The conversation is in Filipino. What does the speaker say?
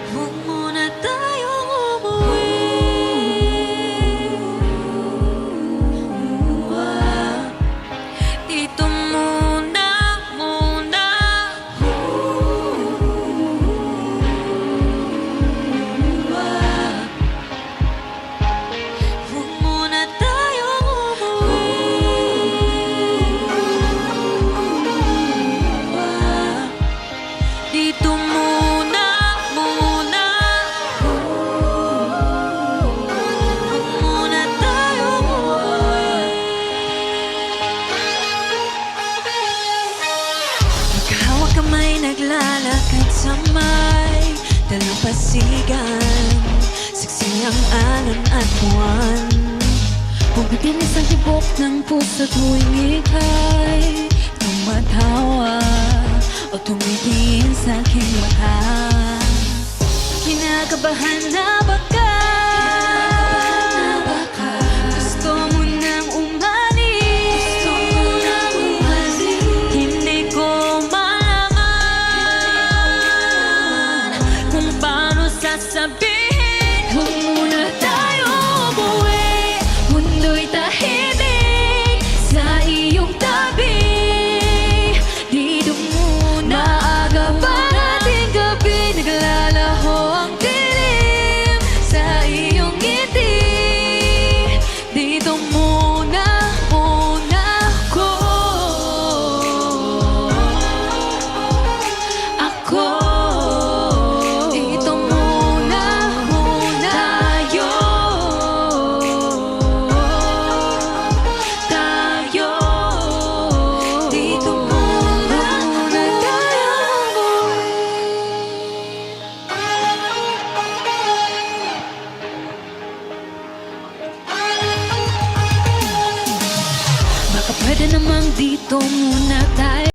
Huwag muna tayong umuwi. Dito muna. Huwag muna tayong umuwi. Dito muna. Huwag muna tayong umuwi. Magkahawak kamay, naglalakad sa may dalampasigan. Saksi ang alon at buwan. Pumitinis ang tibok ng puso tuwing ika'y tumatawa o tumitingin sa aking mata. Kinakabahan na baka gusto mo nang umalis. Hindi ko malaman kung paano sasabihin. Huwag muna tayo umuwi. Mundo'y tahimik sa iyong tabi. Dito muna. Maaga pa ating gabi, naglalaho ang dilim sa iyong ngiti. Dito muna ako. Dito muna tayo. Dito muna tayo. Baka pwede namang dito muna tayo.